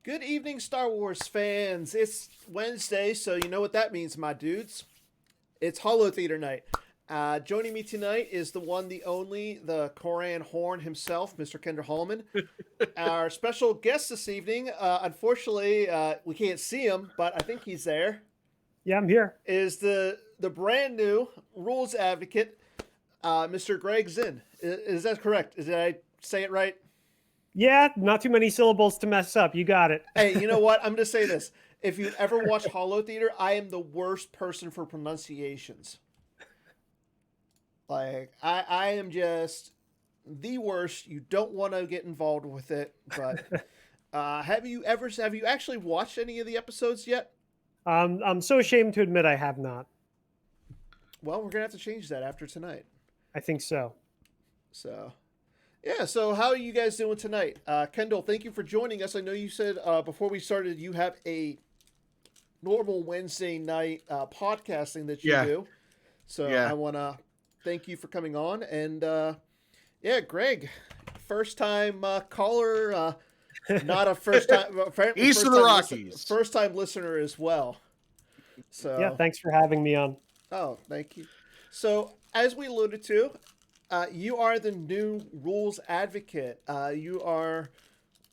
Good evening, Star Wars fans. It's Wednesday, so you know what that means, my dudes. It's Holotheatre night. Joining me tonight is the one, the only, the Koran Horn himself, Mr. Kendra Hallman. Our special guest this evening, unfortunately, we can't see him, but I think he's there, Yeah, I'm here. is the brand new rules advocate, Mr. Greg Zinn. Is that correct? Did I say it right? Yeah, not too many syllables to mess up. You got it. Hey, you know what? I'm going to say this. If you've ever watched Holotheatre, I am the worst person for pronunciations. I am just the worst. You don't want to get involved with it. But have you actually watched any of the episodes yet? I'm so ashamed to admit I have not. Well, we're going to have to change that after tonight. I think so. So, yeah. So, how are you guys doing tonight? Kendall, thank you for joining us. I know you said before we started you have a normal Wednesday night podcasting that you do. So, I want to thank you for coming on. And, Greg, first time caller, not a first time. East of the Rockies. First time listener as well. So, yeah, thanks for having me on. Oh, thank you. So, as we alluded to, you are the new rules advocate. You are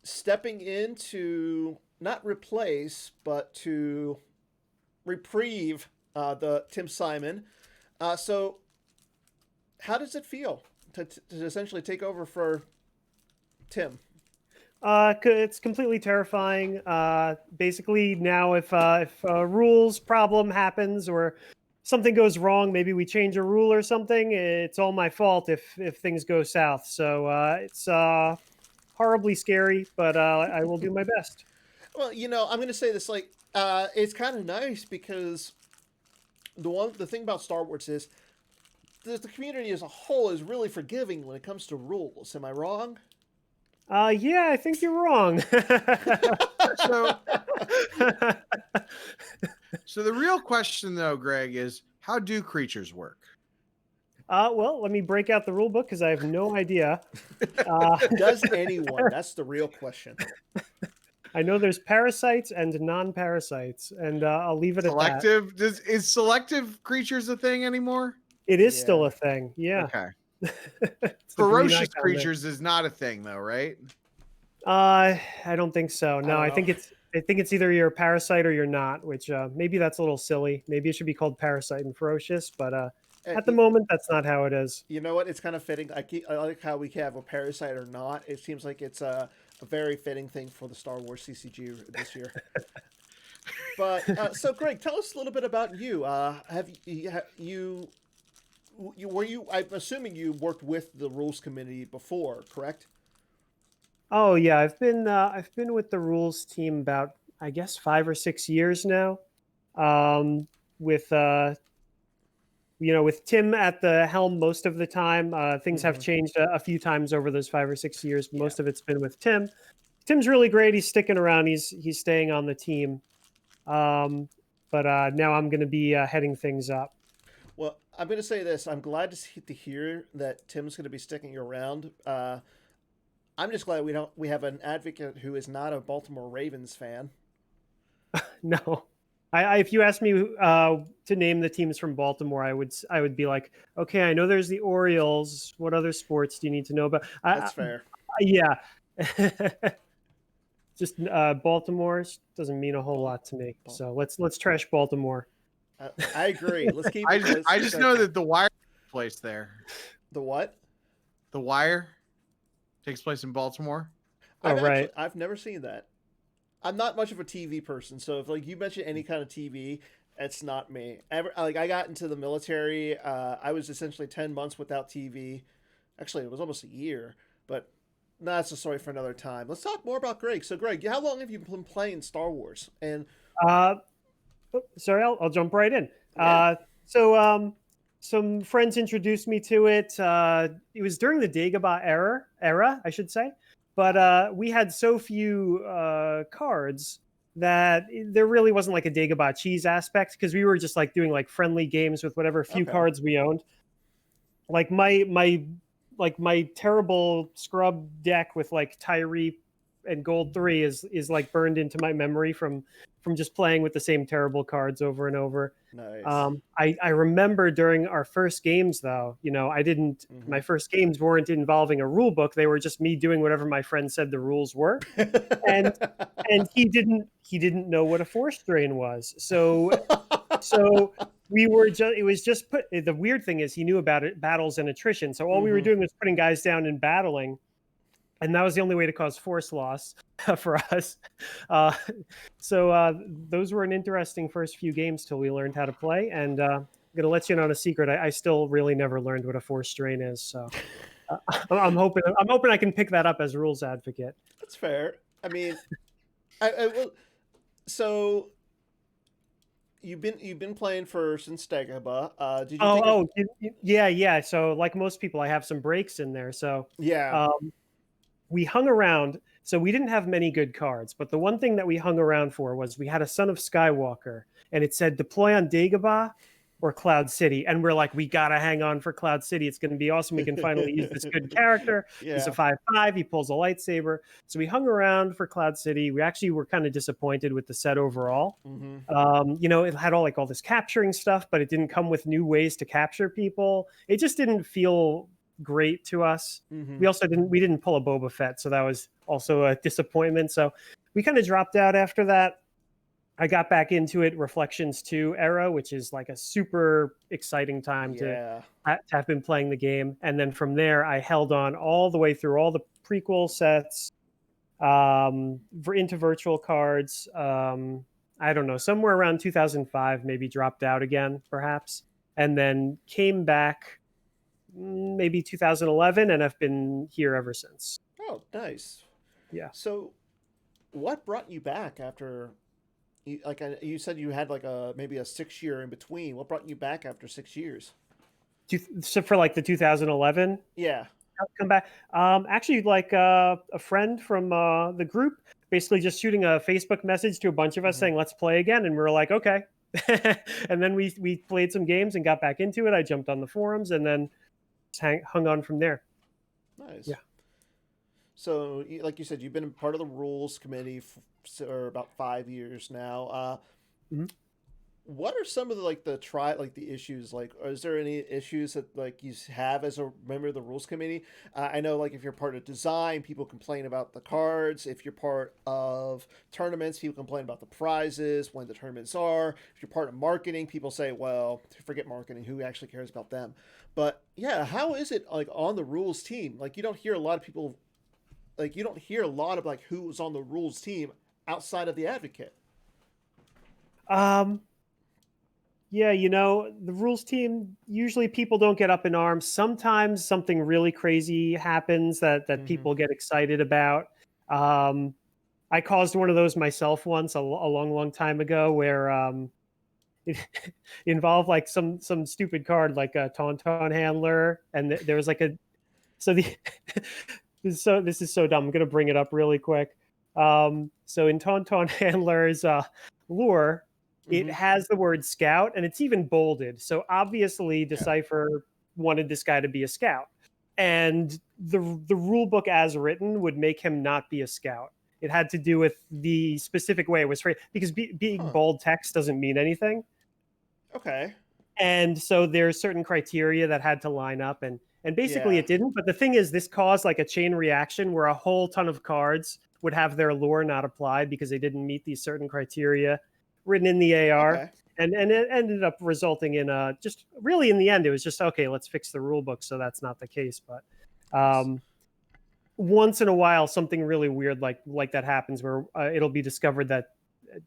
stepping in to not replace, but to reprieve the Tim Simon. So, how does it feel to essentially take over for Tim? It's completely terrifying. Basically, now if a rules problem happens or something goes wrong, maybe we change a rule or something, it's all my fault if things go south. So it's horribly scary, but I will do my best. Well, I'm going to say this, it's kind of nice because the thing about Star Wars is the community as a whole is really forgiving when it comes to rules. Am I wrong? Yeah, I think you're wrong. So the real question, though, Greg, is how do creatures work? Well, let me break out the rule book because I have no idea. Does anyone? That's the real question. I know there's parasites and non-parasites, and I'll leave it Selective? at that. Is selective creatures a thing anymore? It is still a thing, yeah. Okay. Ferocious creatures is not a thing, though, right? I don't think so. No, I think it's either you're a parasite or you're not, which maybe that's a little silly. Maybe it should be called parasite and ferocious, but at the moment, that's not how it is. You know what? It's kind of fitting. I like how we have a parasite or not. It seems like it's a very fitting thing for the Star Wars CCG this year. But so, Greg, tell us a little bit about you. Have you I'm assuming you worked with the rules committee before, correct? Oh yeah, I've been with the rules team about, I guess, 5 or 6 years now. With with Tim at the helm most of the time. Things have changed a few times over those 5 or 6 years. But most of it's been with Tim. Tim's really great. He's sticking around. He's staying on the team. But now I'm going to be heading things up. Well, I'm going to say this. I'm glad to hear that Tim's going to be sticking around. I'm just glad we have an advocate who is not a Baltimore Ravens fan. No. If you asked me to name the teams from Baltimore, I would be like, okay, I know there's the Orioles. What other sports do you need to know about? That's fair. Yeah. Just Baltimore doesn't mean a whole lot to me. So let's trash Baltimore. I agree. Let's keep. I just know that the Wire takes place there. The what? The Wire takes place in Baltimore. Right. I've never seen that. I'm not much of a TV person, so if you mention any kind of TV, it's not me. I got into the military. I was essentially 10 months without TV. Actually, it was almost a year, but that's a story for another time. Let's talk more about Greg. So, Greg, how long have you been playing Star Wars? And sorry, I'll jump right in. Yeah. Some friends introduced me to it. It was during the Dagobah era, I should say. But we had so few cards that there really wasn't like a Dagobah cheese aspect because we were just like doing like friendly games with whatever few cards we owned. Like my terrible scrub deck with like Tyree and Gold 3 is like burned into my memory from just playing with the same terrible cards over and over. Nice. I remember during our first games, though, I didn't. Mm-hmm. My first games weren't involving a rule book; they were just me doing whatever my friend said the rules were, and he didn't know what a force drain was. So we were just. It was just put. The weird thing is he knew about it, battles and attrition. So all we were doing was putting guys down and battling. And that was the only way to cause force loss for us. So those were an interesting first few games till we learned how to play. And I'm going to let you in on a secret. I still really never learned what a force strain is. So I'm hoping I can pick that up as rules advocate. That's fair. I mean, I will. So you've been playing since Dagobah. Did you? Yeah. So like most people, I have some breaks in there. So yeah. We hung around. So we didn't have many good cards, but the one thing that we hung around for was we had a Son of Skywalker, and it said deploy on Dagobah or Cloud City. And we're like, we got to hang on for Cloud City. It's going to be awesome. We can finally use this good character. Yeah. He's a 5/5. He pulls a lightsaber. So we hung around for Cloud City. We actually were kind of disappointed with the set overall. It had all this capturing stuff, but it didn't come with new ways to capture people. It just didn't feel great to us. We also didn't pull a Boba Fett, so that was also a disappointment. So we kind of dropped out after that. I got back into it, Reflections 2 era, which is like a super exciting time to have been playing the game. And then from there, I held on all the way through all the prequel sets, into virtual cards. I don't know, somewhere around 2005, maybe dropped out again, perhaps, and then came back maybe 2011, and I've been here ever since. Oh, nice. Yeah. So what brought you back after you said you had maybe a 6-year in between? What brought you back after 6 years? So for like the 2011 come back, actually a friend from the group basically just shooting a Facebook message to a bunch of us saying let's play again, and we were like okay. And then we played some games and got back into it. I jumped on the forums and then hung on from there. Nice. Yeah. So, like you said, you've been part of the rules committee for about 5 years now. What are some of the issues? Is there any issues that you have as a member of the rules committee? I know if you're part of design, people complain about the cards. If you're part of tournaments, people complain about the prizes, when the tournaments are. If you're part of marketing, people say, well, forget marketing, who actually cares about them? But yeah, how is it on the rules team? You don't hear a lot of people, you don't hear a lot of who's on the rules team outside of the advocate. Yeah, the rules team, usually people don't get up in arms. Sometimes something really crazy happens that people get excited about. I caused one of those myself once a long time ago where it involved some stupid card like a Tauntaun Handler, and there was this is so dumb. I'm going to bring it up really quick. So in Tauntaun Handler's lure, it has the word scout, and it's even bolded. So obviously Decipher wanted this guy to be a scout. And the rule book as written would make him not be a scout. It had to do with the specific way it was phrased, because being bold text doesn't mean anything. Okay. And so there's certain criteria that had to line up, and basically it didn't. But the thing is, this caused a chain reaction where a whole ton of cards would have their lure not applied because they didn't meet these certain criteria written in the AR. Okay. And it ended up resulting in just really in the end, it was just, okay, let's fix the rule book. So that's not the case. But once in a while, something really weird like that happens where it'll be discovered that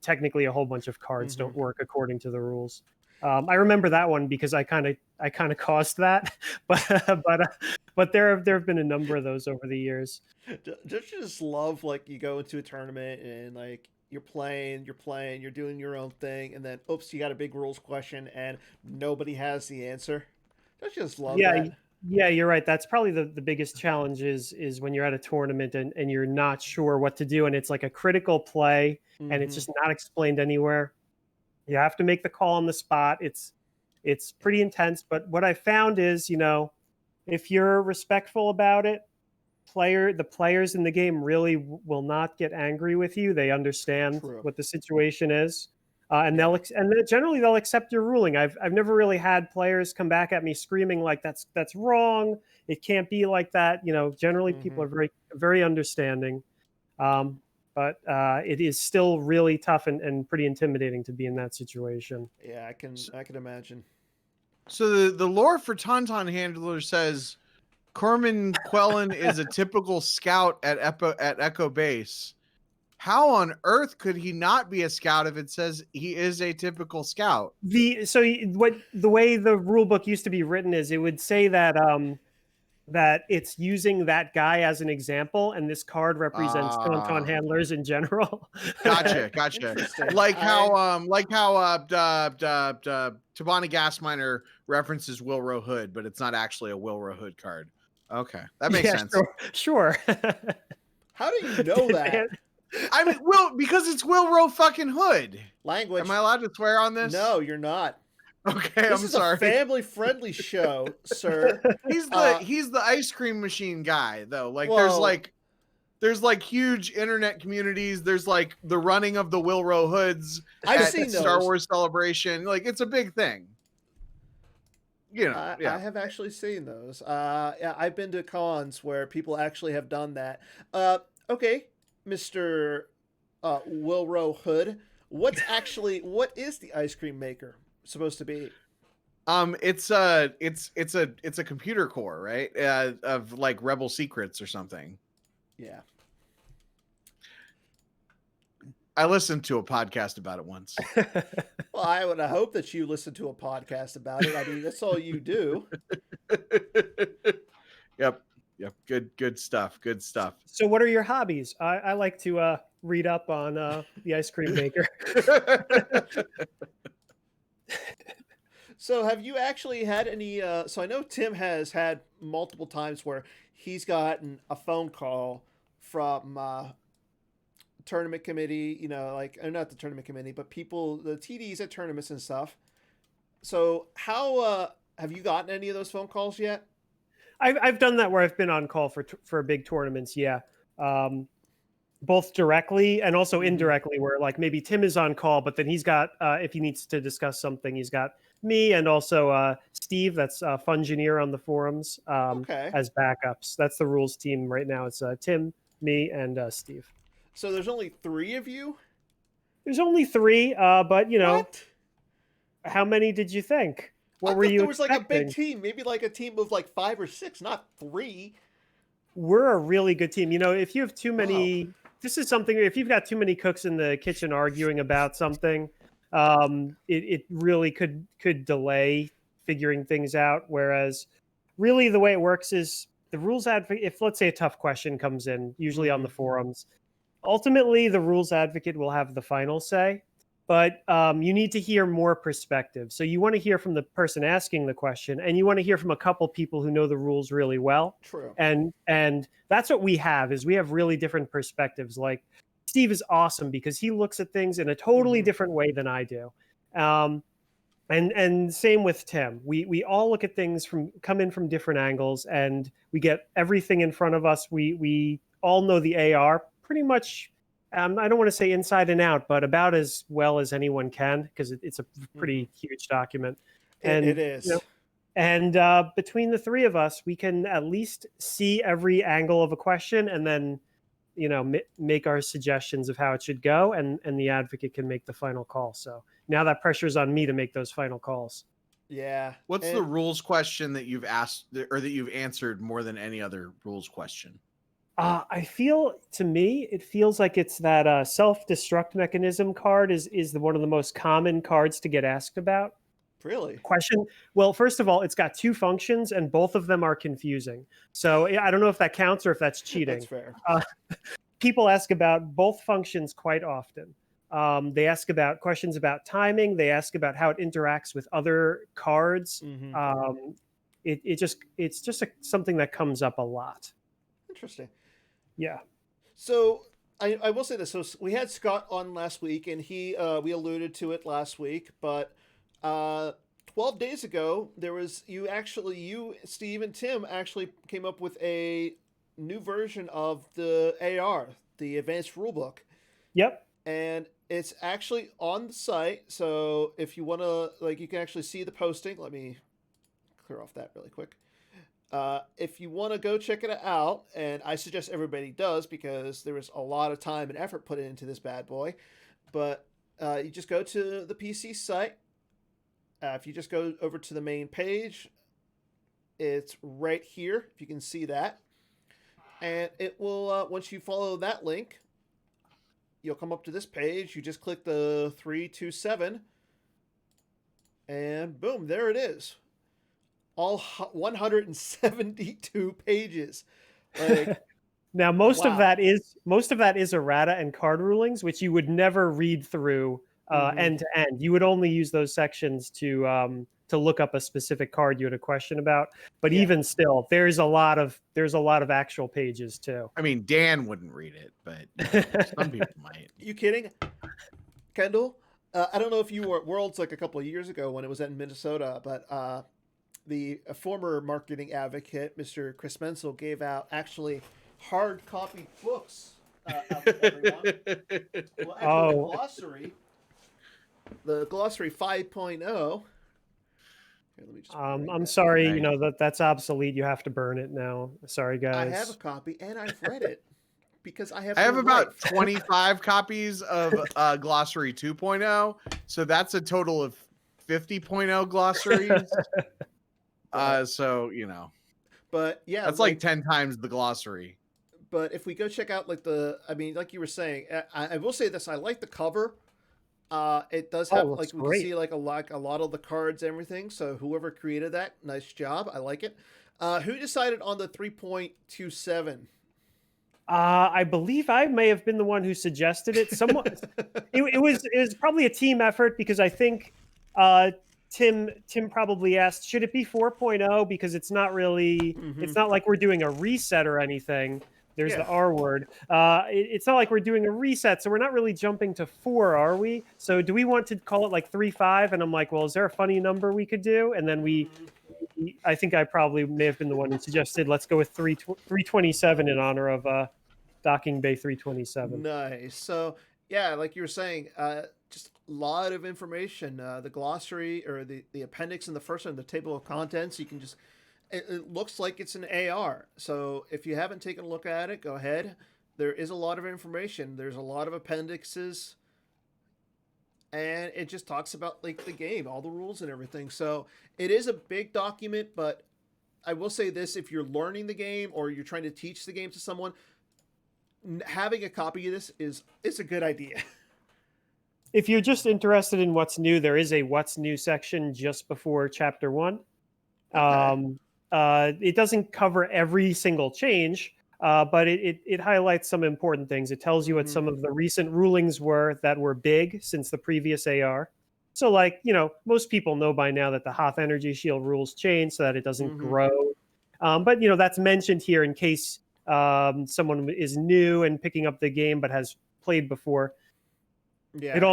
technically a whole bunch of cards don't work according to the rules. I remember that one because I kind of caused that, but there have been a number of those over the years. Don't you just love you go into a tournament and you're playing, you're doing your own thing, and then oops, you got a big rules question and nobody has the answer? Don't you just love that? Yeah, you're right. That's probably the biggest challenge is when you're at a tournament and you're not sure what to do, and it's like a critical play and it's just not explained anywhere. You have to make the call on the spot. It's pretty intense, but what I found is, if you're respectful about it, the players in the game really will not get angry with you. They understand True. what the situation is, and Yeah. generally they'll accept your ruling. I've never really had players come back at me screaming like that's wrong. It can't be like that. Generally people are very understanding, but it is still really tough and pretty intimidating to be in that situation. Yeah, I can imagine. So the lore for Tauntaun Handler says Corman Quellen is a typical scout at Echo Base. How on earth could he not be a scout if it says he is a typical scout? The way the rule book used to be written is it would say that that it's using that guy as an example, and this card represents Tauntaun handlers in general. Gotcha. Interesting. like how Tabana Gasminer references Wilro Hood, but it's not actually a Wilro Hood card. Okay, that makes sense. Sure. How do you know that? I mean, because it's Wilro fucking Hood. Language. Am I allowed to swear on this? No, you're not. Okay, This I'm is sorry. a family-friendly show, sir. He's the ice cream machine guy, though. Like, Whoa. there's huge internet communities. There's like the running of the Wilro Hoods I've at seen Star those. Wars Celebration. Like, it's a big thing. I have actually seen those. Yeah, I've been to cons where people actually have done that. Okay, Mr. Wilro Hood, what is the ice cream maker supposed to be? It's a computer core, right? Of like Rebel Secrets or something. Yeah. I listened to a podcast about it once. Well, I would hope that you listen to a podcast about it. I mean, that's all you do. Yep. Good stuff. So what are your hobbies? I like to read up on the ice cream maker. So have you actually had any so I know Tim has had multiple times where he's gotten a phone call from tournament committee, like not the tournament committee, but people, the TDs at tournaments and stuff. So how have you gotten any of those phone calls yet? I've done that where I've been on call for big tournaments. Yeah. Both directly and also indirectly, where like maybe Tim is on call, but then he's got, if he needs to discuss something, he's got me and also Steve, that's Fungineer on the forums, Okay. as backups. That's the rules team right now. It's Tim, me, and Steve. So there's only 3 of you? There's only 3, but What? how many did you think? What I were thought you there was like a expecting? big team, maybe like a team of like 5 or 6, not 3. We're a really good team. If you have too many, this is something, if you've got too many cooks in the kitchen arguing about something, it really could delay figuring things out. Whereas really the way it works is the rules advocate, if let's say a tough question comes in, usually on the forums, ultimately the rules advocate will have the final say. But you need to hear more perspectives. So you want to hear from the person asking the question, and you want to hear from a couple people who know the rules really well. True. And that's what we have, is we have really different perspectives. Like Steve is awesome because he looks at things in a totally different way than I do. And same with Tim. We all look at things come in from different angles, and we get everything in front of us. We all know the AR pretty much. I don't want to say inside and out, but about as well as anyone can, because it's a pretty huge document. And it is. And between the 3 of us, we can at least see every angle of a question, and then make our suggestions of how it should go, and the advocate can make the final call. So now that pressure's on me to make those final calls. Yeah. What's the rules question that you've asked or that you've answered more than any other rules question? I feel, to me, it feels like it's that self-destruct mechanism card is one of the most common cards to get asked about. Really? Question. Well, first of all, it's got 2 functions, and both of them are confusing. So I don't know if that counts or if that's cheating. That's fair. People ask about both functions quite often. They ask about questions about timing. They ask about how it interacts with other cards. It's just something that comes up a lot. Interesting. Yeah. So I will say this. So we had Scott on last week, and we alluded to it last week, but 12 days ago, there was you, Steve, and Tim actually came up with a new version of the AR, the Advanced Rulebook, Yep. and it's actually on the site. So if you want to, like, you can actually see the posting. Let me clear off that really quick. If you want to go check it out, and I suggest everybody does because there was a lot of time and effort put into this bad boy, but you just go to the PC site. If you just go over to the main page, it's right here, if you can see that. And it will, once you follow that link, you'll come up to this page. You just click the 327, and boom, there it is. All 172 pages. Like, Now, most of wow. that is errata and card rulings, which you would never read through end to end. You would only use those sections to look up a specific card you had a question about. But Yeah. even still, there's a lot of actual pages too. I mean, Dan wouldn't read it, but some people might. You kidding, Kendall? I don't know if you were at Worlds like a couple of years ago when it was in Minnesota, but the former marketing advocate, Mr. Chris Menzel, gave out actually hard copy books out to everyone. Well, actually, the glossary 5.0. Here, let me just I'm sorry, that's obsolete. You have to burn it now. Sorry, guys. I have a copy and I've read it because I have. I have no about right. 25 copies of Glossary 2.0, so that's a total of 50.0 glossaries. So But yeah, that's like 10 times the glossary. But if we go check out like like you were saying, I will say this: I like the cover. It does have like we can see like a lot of the cards and everything. So whoever created that, nice job. I like it. Who decided on the 3.27? I believe I may have been the one who suggested it. Someone, it was probably a team effort because I think Tim probably asked, should it be 4.0 because it's not really it's not like we're doing a reset or anything. There's the R word. It's not like we're doing a reset, so we're not really jumping to 4, are we? So do we want to call it like 3.5? And I'm like, well, is there a funny number we could do? And then I think I probably may have been the one who suggested let's go with 327 in honor of Docking Bay 327. Nice. So yeah, like you were saying, just a lot of information. The glossary or the appendix in the first one, the table of contents. You can just. It looks like it's an AR. So if you haven't taken a look at it, go ahead. There is a lot of information. There's a lot of appendixes. And it just talks about like the game, all the rules and everything. So it is a big document, but I will say this, if you're learning the game or you're trying to teach the game to someone, having a copy of this it's a good idea. If you're just interested in what's new, there is a what's new section just before chapter 1. Okay. It doesn't cover every single change, but it highlights some important things. It tells you what some of the recent rulings were that were big since the previous AR. So like, most people know by now that the Hoth Energy Shield rules change so that it doesn't grow. But, that's mentioned here in case someone is new and picking up the game but has played before. Yeah. It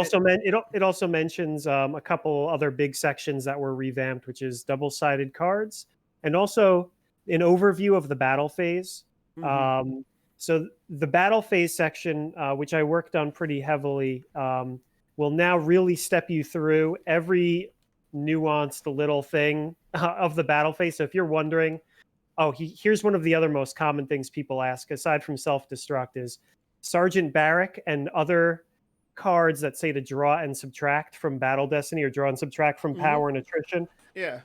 also mentions a couple other big sections that were revamped, which is double-sided cards, and also an overview of the battle phase. So the battle phase section, which I worked on pretty heavily, will now really step you through every nuanced little thing of the battle phase. So if you're wondering, here's one of the other most common things people ask, aside from self-destruct, is Sergeant Barrack and other cards that say to draw and subtract from Battle Destiny or draw and subtract from Power and Attrition. Yeah.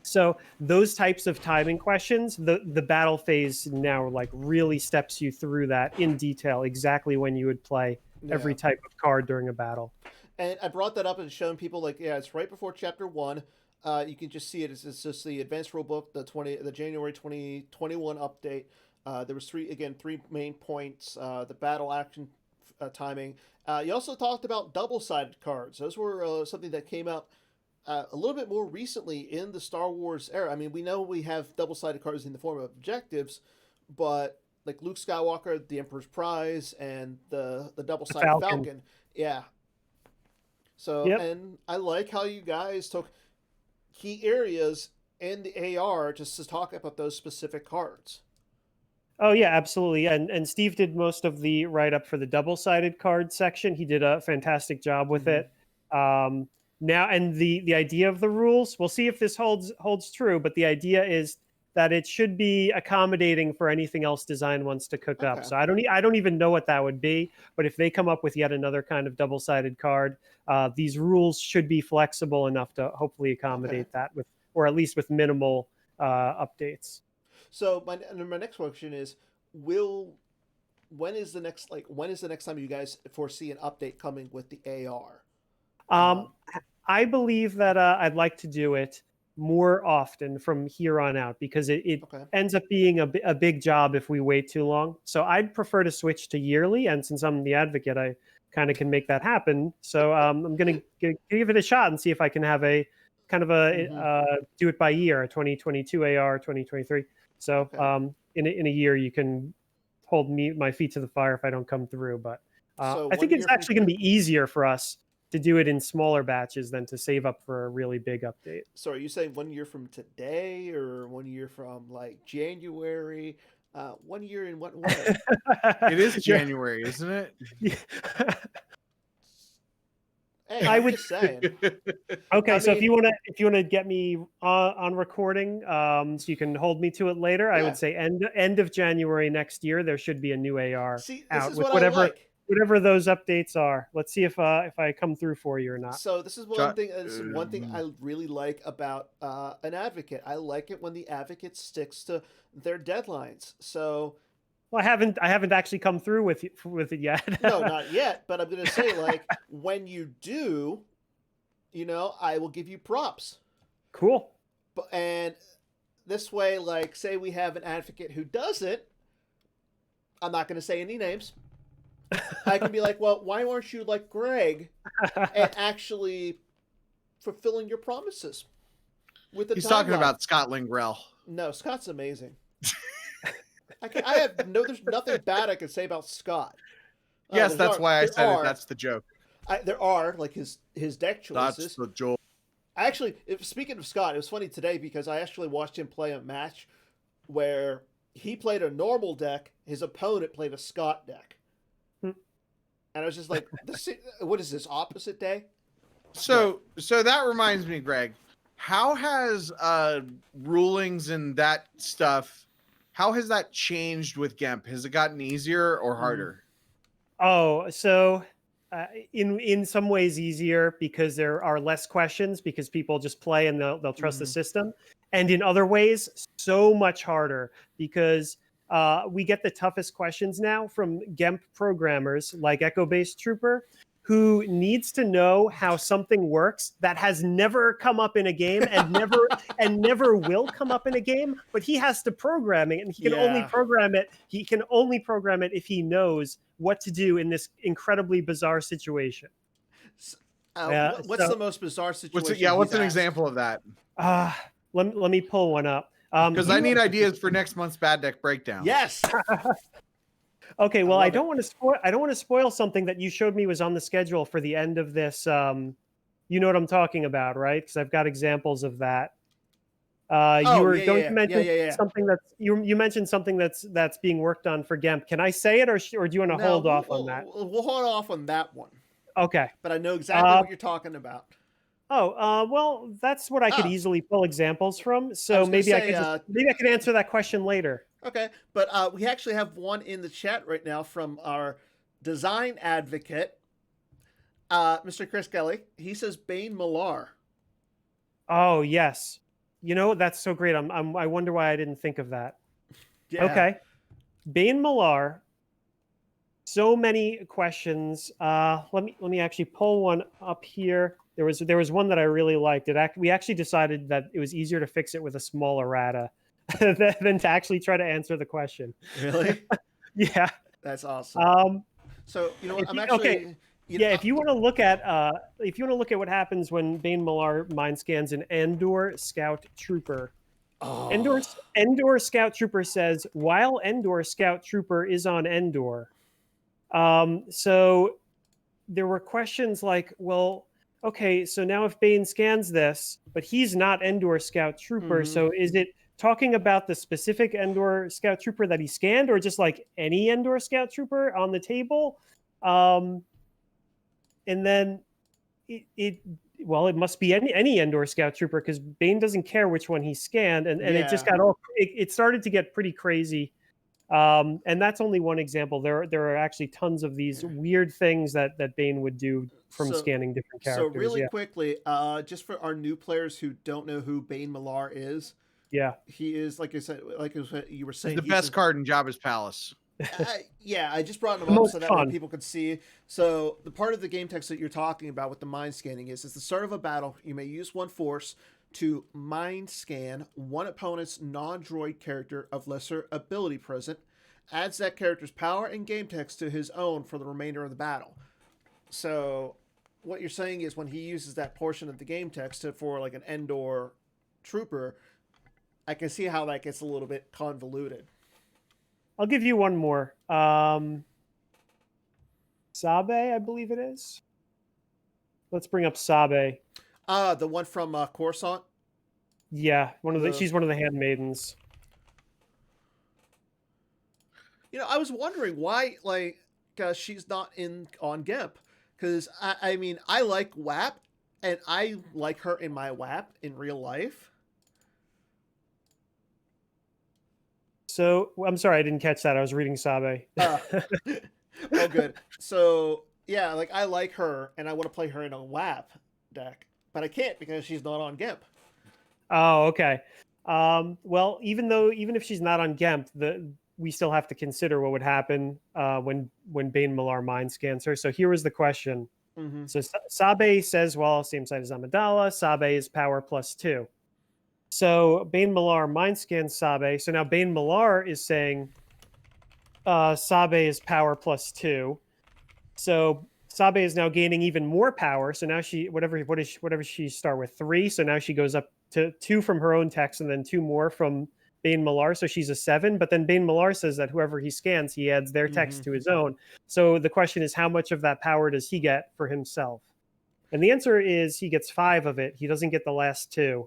So those types of timing questions, the battle phase now like really steps you through that in detail, exactly when you would play every type of card during a battle. And I brought that up and shown people like, it's right before chapter 1. You can just see it. It's just the advanced rulebook, the January 2021 update. There was three main points. The battle action timing. You also talked about double-sided cards. Those were something that came out a little bit more recently in the Star Wars era. I mean, we know we have double-sided cards in the form of objectives, but like Luke Skywalker, the Emperor's Prize, and the double-sided Falcon. Yeah. So, and I like how you guys took key areas in the AR just to talk about those specific cards. Oh yeah, absolutely. And Steve did most of the write up for the double-sided card section. He did a fantastic job with it. Now, and the idea of the rules, we'll see if this holds true. But the idea is that it should be accommodating for anything else design wants to cook up. Okay. So I don't even know what that would be. But if they come up with yet another kind of double-sided card, these rules should be flexible enough to hopefully accommodate that with, or at least with minimal updates. So my next question is, will when is the next time you guys foresee an update coming with the AR? Um, I believe that I'd like to do it more often from here on out because it Okay. ends up being a big job if we wait too long. So I'd prefer to switch to yearly. And since I'm the advocate, I kind of can make that happen. So I'm going to give it a shot and see if I can have a kind of do it by year, 2022 AR, 2023. So Okay. in a year, you can hold my feet to the fire if I don't come through. But So I think 1 it's year from actually going to be easier for us to do it in smaller batches than to save up for a really big update. so are you saying 1 year from today, or 1 year from like January? 1 year in what way? It is January, isn't it? Hey, I I'm would- just saying. Okay, I so if mean- you wanna get me on recording, so you can hold me to it later, I Yeah. would say end of January next year there should be a new AR See, this out is with what I like. whatever those updates are. Let's see if I come through for you or not. So this is Jo- one thing I really like about an advocate. I like it when the advocate sticks to their deadlines. So Well, I haven't actually come through with it yet. no, not yet. But I'm gonna say, like, when you do, I will give you props. Cool. But and this way, like, say we have an advocate who does it. I'm not gonna say any names. I can be like, well, why aren't you like Greg and actually fulfilling your promises with the He's talking timeline? about Scott Lingrell. No, Scott's amazing. There's nothing bad I can say about Scott. Yes, that's why I said it. That's the joke. There are like his deck That's choices. the joke. Actually, speaking of Scott, it was funny today because I actually watched him play a match where he played a normal deck, his opponent played a Scott deck, and I was just like, "What is this, opposite day?" So that reminds me, Greg. How has rulings and that stuff? How has that changed with GEMP? Has it gotten easier or harder? Oh, so in some ways easier because there are less questions because people just play and they'll trust the system, and in other ways so much harder because we get the toughest questions now from GEMP programmers like Echo Based Trooper, who needs to know how something works that has never come up in a game and never will come up in a game, but he has to program it, and he can only program it. He can only program it if he knows what to do in this incredibly bizarre situation. What's the most bizarre situation? What's an example of that? Let me pull one up. Because I need ideas for next month's bad deck breakdown. Yes. Okay, well, I don't want to spoil something that you showed me was on the schedule for the end of this. You know what I'm talking about, right? Because I've got examples of that. You were going to mention something that's you mentioned something that's being worked on for GEMP. Can I say it, or do you want to hold off on that? We'll hold off on that one. Okay. But I know exactly what you're talking about. Oh, well, that's what I could easily pull examples from. So maybe I could answer that question later. Okay, but we actually have one in the chat right now from our design advocate, Mr. Chris Kelly. He says Bane Millar. Oh yes, that's so great. I wonder why I didn't think of that. Yeah. Okay, Bane Millar. So many questions. Let me actually pull one up here. There was one that I really liked. We actually decided that it was easier to fix it with a small errata than to actually try to answer the question. Really? Yeah. That's awesome. So what? I'm actually okay. If you want to look at what happens when Bane Millar mind scans an Endor Scout Trooper. Oh. Endor Scout Trooper says while Endor Scout Trooper is on Endor. So there were questions like, well, okay, so now if Bane scans this, but he's not Endor Scout Trooper, so is it talking about the specific Endor Scout Trooper that he scanned, or just like any Endor Scout Trooper on the table? And then it must be any Endor Scout Trooper, because Bane doesn't care which one he scanned, and it just got it started to get pretty crazy. And that's only one example. There are actually tons of these weird things that Bane would do from scanning different characters. So really quickly, just for our new players who don't know who Bane Millar is, he is, like I said, you were saying, he's the best card in Jabba's palace. I just brought him up so that way people could see. So the part of the game text that you're talking about with the mind scanning is the start of a battle. You may use one force to mind scan one opponent's non-droid character of lesser ability present, adds that character's power and game text to his own for the remainder of the battle. So what you're saying is when he uses that portion of the game text for like an Endor trooper, I can see how that gets a little bit convoluted. I'll give you one more. Sabe, I believe it is. Let's bring up Sabe. The one from Coruscant? Yeah, she's one of the handmaidens. You know, I was wondering why, she's not on Gemp. Because, I mean, I like WAP, and I like her in my WAP in real life. So, I'm sorry, I didn't catch that. I was reading Sabe. Oh, good. So, yeah, I like her, and I want to play her in a WAP deck. But I can't because she's not on Gemp. Oh, okay. Well, even if she's not on Gemp, we still have to consider what would happen when Bane Millar mind scans her. So here was the question. Mm-hmm. So Sabe says, well, same side as Amidala. Sabe is power +2. So Bane Millar mind scans Sabe. So now Bane Millar is saying Sabe is power +2. So Sabe is now gaining even more power. So now she whatever she start with 3. So now she goes up to 2 from her own text and then 2 more from Bane Millar. So she's a 7. But then Bane Millar says that whoever he scans, he adds their text to his own. So the question is, how much of that power does he get for himself? And the answer is he gets 5 of it. He doesn't get the last 2.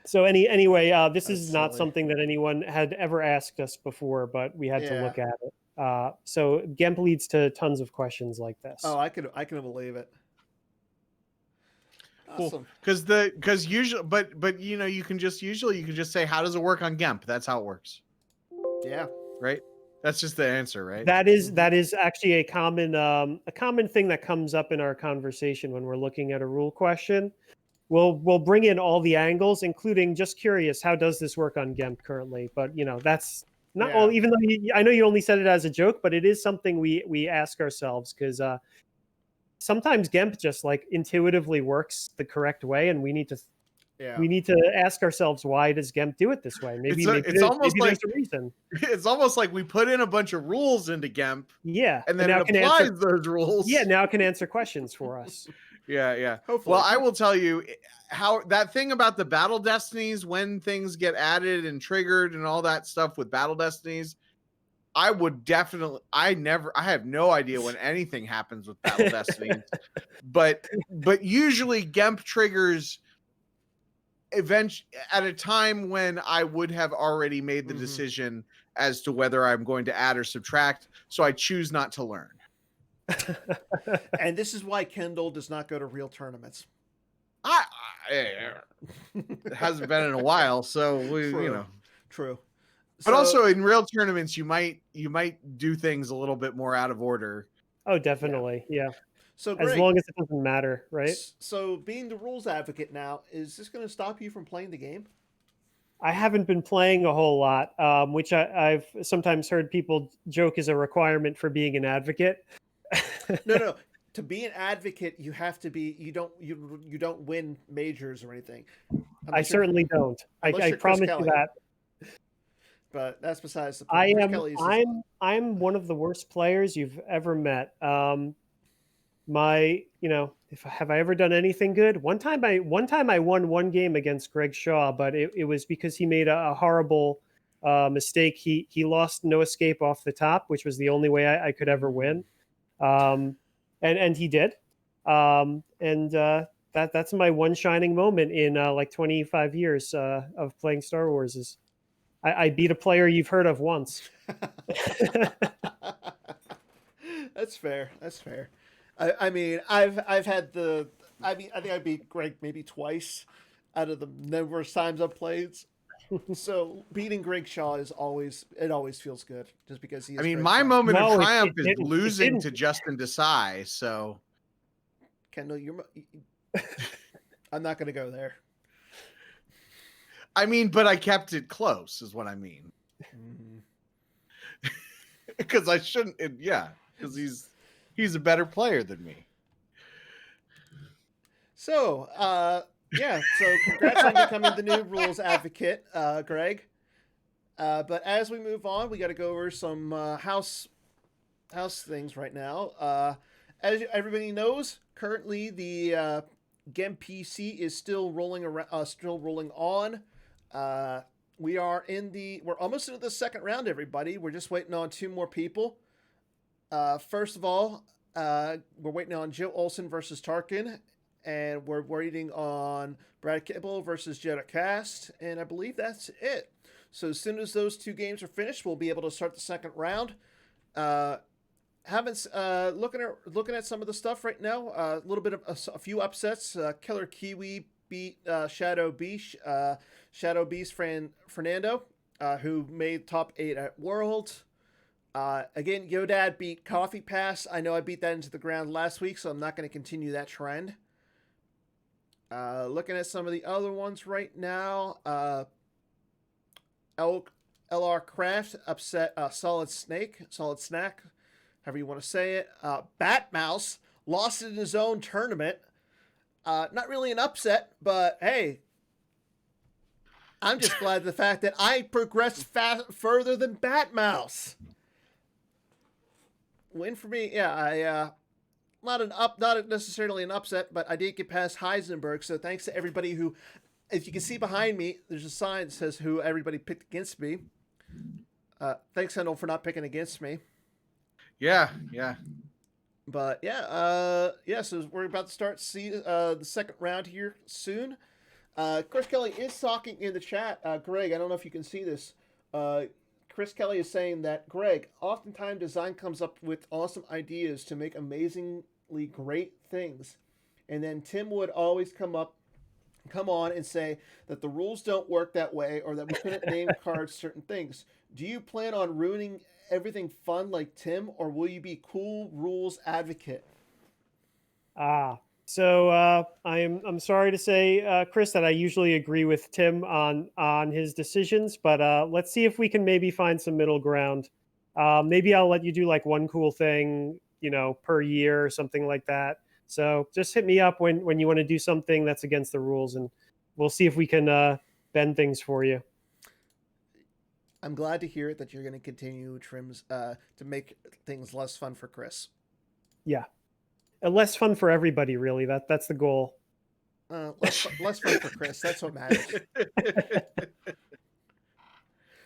So anyway, this is not something that anyone had ever asked us before, but we had to look at it. So Gemp leads to tons of questions like this. Oh, I can believe it. Awesome. Because usually, but you know, you can just say, how does it work on Gemp? That's how it works. Yeah. Right. That's just the answer, right? That is actually a common thing that comes up in our conversation when we're looking at a rule question. We'll bring in all the angles, including just curious, how does this work on Gemp currently? But you know, that's not all. Even though I know you only said it as a joke, but it is something we ask ourselves because sometimes Gemp just intuitively works the correct way, and we need to ask ourselves, why does Gemp do it this way? Maybe there's a reason. It's almost like we put in a bunch of rules into Gemp. Yeah. And then it applies those rules. Yeah, now it can answer questions for us. Yeah. Hopefully. Well, I will tell you how that thing about the battle destinies, when things get added and triggered and all that stuff with battle destinies, I have no idea when anything happens with battle destinies, but usually Gemp triggers at a time when I would have already made the decision as to whether I'm going to add or subtract. So I choose not to learn. And this is why Kendall does not go to real tournaments. It hasn't been in a while, so True. But also in real tournaments, you might do things a little bit more out of order. Oh, definitely, yeah. So as long as it doesn't matter, right? So being the rules advocate now, is this going to stop you from playing the game? I haven't been playing a whole lot, which I've sometimes heard people joke is a requirement for being an advocate. No. To be an advocate, you have to be. You don't win majors or anything. I certainly don't. I promise you that. But that's besides the point. I'm one of the worst players you've ever met. Have I ever done anything good? One time I won one game against Greg Shaw, but it was because he made a horrible mistake. He lost no escape off the top, which was the only way I could ever win. And he did. And that's my one shining moment in like 25 years of playing Star Wars. Is I beat a player you've heard of once. That's fair. That's fair. I mean, I've had the. I mean, I think I beat Greg maybe twice out of the numerous times I've played. So beating Greg Shaw is always feels good just because he is. I mean, Greg my Shaw. moment of No, triumph it is didn't. It losing didn't. to Justin Desai. So Kendall, I'm not going to go there. I mean, but I kept it close, is what I mean. Because I shouldn't. Yeah, because he's a better player than me. So, yeah. So, congrats on becoming the new rules advocate, Greg. But as we move on, we got to go over some house things right now. As everybody knows, currently the Gem PC is still rolling around, still rolling on. We're almost into the second round, everybody. We're just waiting on 2 more people. First of all, we're waiting on Joe Olsen versus Tarkin, and we're waiting on Brad Kibble versus Jeddah Cast, and I believe that's it. So as soon as those 2 games are finished, we'll be able to start the second round. Looking at some of the stuff right now. A little bit of a few upsets. Killer Kiwi beat Shadow Beast Fernando, who made top 8 at World. Again, Yodad beat Coffee Pass. I know I beat that into the ground last week, so I'm not going to continue that trend. Looking at some of the other ones right now. LR Craft upset Solid Snack, however you want to say it. Bat Mouse lost in his own tournament. Not really an upset, but hey, I'm just glad the fact that I progressed further than Bat Mouse. Win for me, yeah. Not necessarily an upset, but I did get past Heisenberg. So thanks to everybody who, if you can see behind me, there's a sign that says who everybody picked against me. Thanks, Hendel, for not picking against me. Yeah. But yeah. So we're about to start the second round here soon. Chris Kelly is talking in the chat. Greg, I don't know if you can see this. Chris Kelly is saying that, Greg, oftentimes design comes up with awesome ideas to make amazingly great things. And then Tim would always come on and say that the rules don't work that way or that we couldn't name cards certain things. Do you plan on ruining everything fun like Tim, or will you be cool rules advocate? So I'm sorry to say, Chris, that I usually agree with Tim on his decisions, but let's see if we can maybe find some middle ground. Maybe I'll let you do like one cool thing, per year or something like that. So just hit me up when you want to do something that's against the rules, and we'll see if we can bend things for you. I'm glad to hear it that you're going to continue trims to make things less fun for Chris. Yeah. Less fun for everybody, really. That's the goal. Less fun for Chris. That's what matters.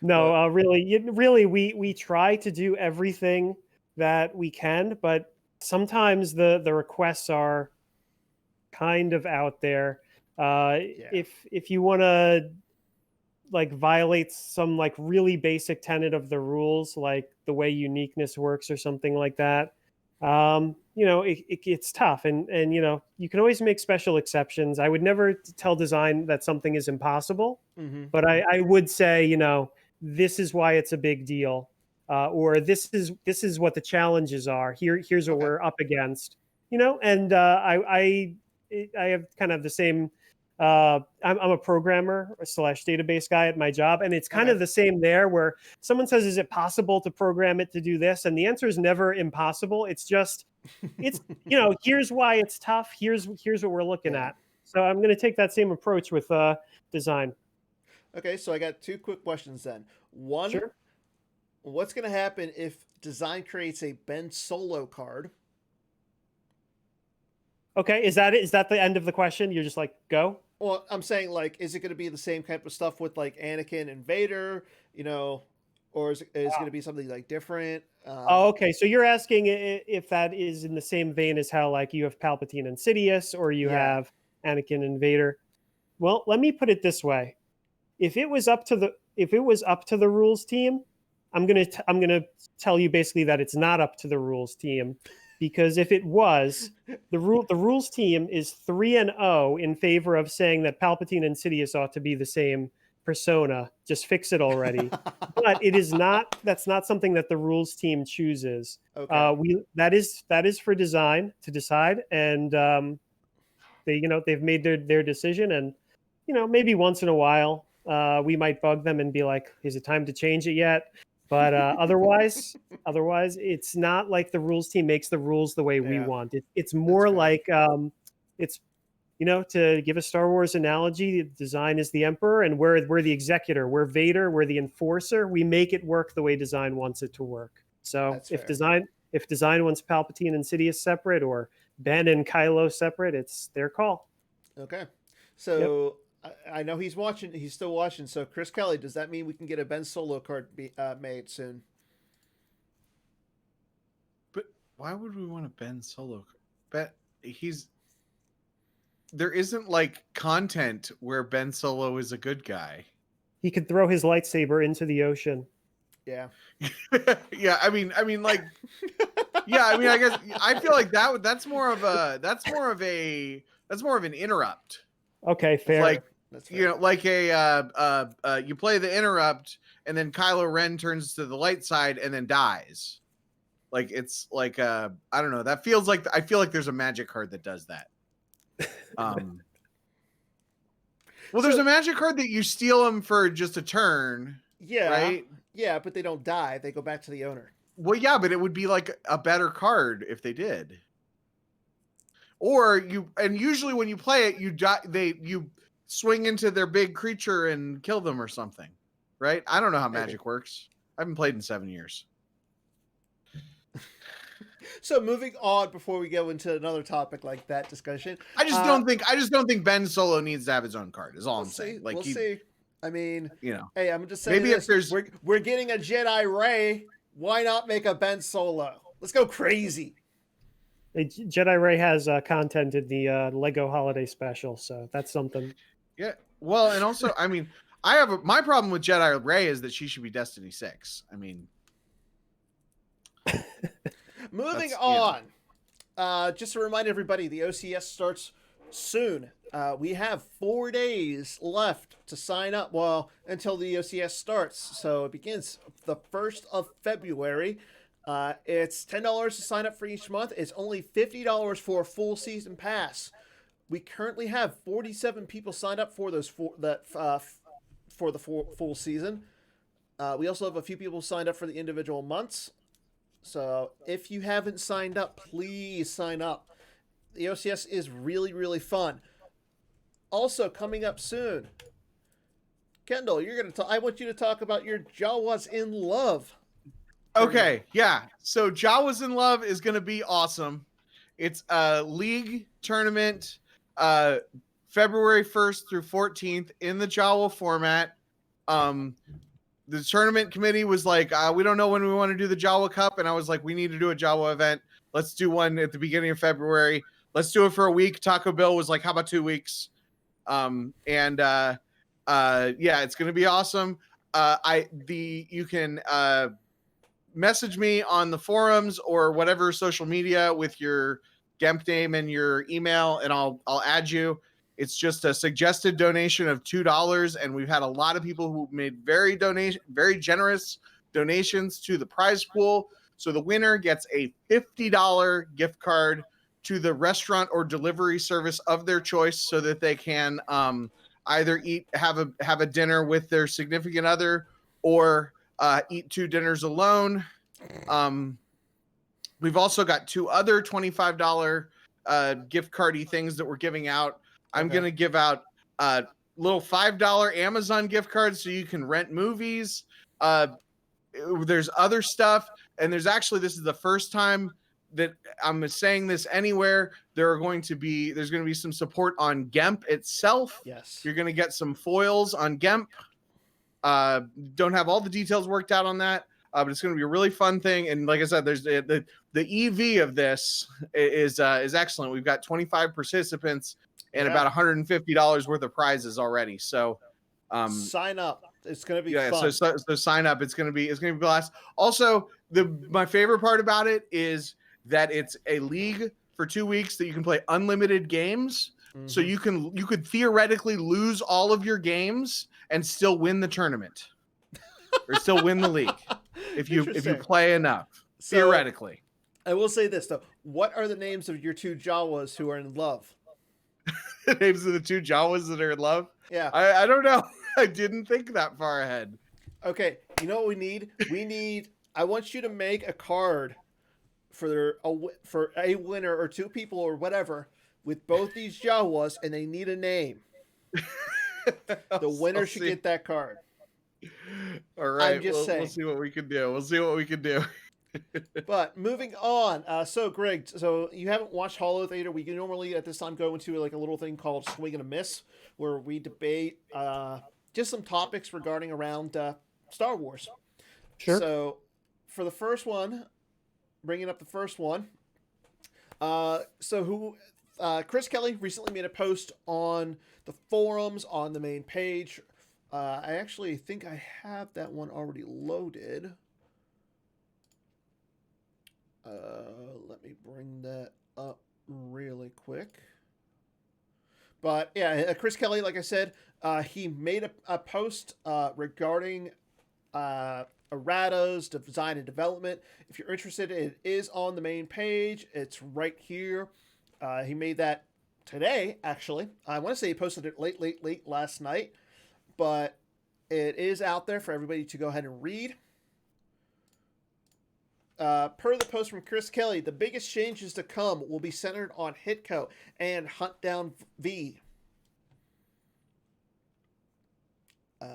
No, really, we try to do everything that we can, but sometimes the requests are kind of out there. If you want to like violate some like really basic tenet of the rules, like the way uniqueness works or something like that, it's tough, and you can always make special exceptions. I would never tell design that something is impossible, but I would say, this is why it's a big deal, or this is what the challenges are. Here's what we're up against, and I have kind of the same. I'm a programmer / database guy at my job, and it's kind of the same there, where someone says, is it possible to program it to do this? And the answer is never impossible. It's just, here's why it's tough. Here's what we're looking at. So I'm going to take that same approach with design. Okay, so I got 2 quick questions then. One, sure. What's going to happen if design creates a Ben Solo card? Okay, is that it? Is that the end of the question? You're just like, go? Well, I'm saying, like, is it going to be the same type of stuff with like Anakin and Vader, or is it going to be something like different? Oh, okay. So you're asking if that is in the same vein as how like you have Palpatine and Sidious, or you Yeah. have Anakin and Vader. Well, let me put it this way: if it was up to the rules team, I'm gonna tell you basically that it's not up to the rules team, because if it was, the rules team is 3-0 in favor of saying that Palpatine and Sidious ought to be the same persona. Just fix it already. But it is not. That's not something that the rules team chooses. Okay. That is for design to decide, and they've made their decision, and maybe once in a while we might bug them and be like, is it time to change it yet? But otherwise it's not like the rules team makes the rules the way we Yeah, want it. It's more fair. like it's to give a Star Wars analogy, design is the emperor and we're the executor. We're Vader, we're the enforcer. We make it work the way design wants it to work. So That's if fair. design wants Palpatine and Sidious separate, or Ben and Kylo separate, it's their call. Okay. Yep. So I know he's watching. He's still watching. So Chris Kelly, does that mean we can get a Ben Solo card made soon? But why would we want a Ben Solo? There isn't like content where Ben Solo is a good guy. He could throw his lightsaber into the ocean. Yeah. Yeah, I mean, like, yeah, I mean, I guess I feel like that's more of an interrupt. Okay, fair. Like, That's fair. like you play the interrupt, and then Kylo Ren turns to the light side and then dies. Like, it's like I don't know. That feels like I feel like there's a magic card that does that. Well, there's a magic card that you steal them for just a turn. Yeah. Right? Yeah, but they don't die. They go back to the owner. Well, yeah, but it would be like a better card if they did. Or usually when you play it, you swing into their big creature and kill them or something, right? I don't know how magic works. I haven't played in 7 years. So moving on before we go into another topic like that discussion, I just don't think Ben Solo needs to have his own card. Is all I'm saying. Like we'll see. I mean, hey, I'm just saying. Maybe if there's we're getting a Jedi Ray, why not make a Ben Solo? Let's go crazy. Jedi Ray has content in the Lego Holiday Special, so that's something. Yeah. Well, and also, I mean, my problem with Jedi Ray is that she should be Destiny 6. I mean, moving on. Just to remind everybody, the OCS starts soon. We have 4 days left to sign up. Well, until the OCS starts. So it begins the 1st of February. It's $10 to sign up for each month. It's only $50 for a full season pass. We currently have 47 people signed up for for the full season. We also have a few people signed up for the individual months. So if you haven't signed up, please sign up. The OCS is really, really fun. Also coming up soon, Kendall, I want you to talk about your Jawas in Love. Okay, yeah. So Jawas in Love is going to be awesome. It's a league tournament, February 1st through 14th in the Jawa format. The tournament committee was like, we don't know when we want to do the Jawa Cup. And I was like, we need to do a Jawa event. Let's do one at the beginning of February. Let's do it for a week. Taco Bell was like, how about 2 weeks? Yeah, it's going to be awesome. You can message me on the forums or whatever social media with your GEMP name and your email, and I'll add you. It's just a suggested donation of $2, and we've had a lot of people who made very generous donations to the prize pool. So the winner gets a $50 gift card to the restaurant or delivery service of their choice, so that they can either have a dinner with their significant other, or eat 2 dinners alone. We've also got 2 other $25 gift cardy things that we're giving out. I'm going to give out little $5 Amazon gift cards so you can rent movies. There's other stuff, and this is the first time that I'm saying this anywhere. There's going to be some support on GEMP itself. Yes. You're going to get some foils on GEMP. Don't have all the details worked out on that, but it's going to be a really fun thing. And like I said, there's the EV of this is excellent. We've got 25 participants and about $150 worth of prizes already. So sign up. It's going to be yeah, fun. so sign up. It's going to be blast. Also, my favorite part about it is that it's a league for 2 weeks that you can play unlimited games. Mm-hmm. So you could theoretically lose all of your games and still win the tournament or still win the league if you play enough. So, theoretically. I will say this though. What are the names of your two Jawas who are in love? The names of the two Jawas that are in love? Yeah. I don't know. I didn't think that far ahead. Okay, you know what we need? I want you to make a card for a winner or two people or whatever with both these Jawas, and they need a name. The winner should get that card. All right, we'll see what we can do. But moving on, so Greg, so you haven't watched Holotheatre. We normally at this time go into like a little thing called Swing and a Miss, where we debate just some topics regarding around Star Wars. Sure. So for the first one, bringing up the first one, Chris Kelly recently made a post on the forums on the main page. I actually think I have that one already loaded. Let me bring that up really quick. But yeah, Chris Kelly, like I said, he made a post regarding erratas, design and development. If you're interested, it is on the main page. It's right here. He made that today, actually. I want to say he posted it late last night, but it is out there for everybody to go ahead and read. Per the post from Chris Kelly, the biggest changes to come will be centered on Hitco and Hunt Down V.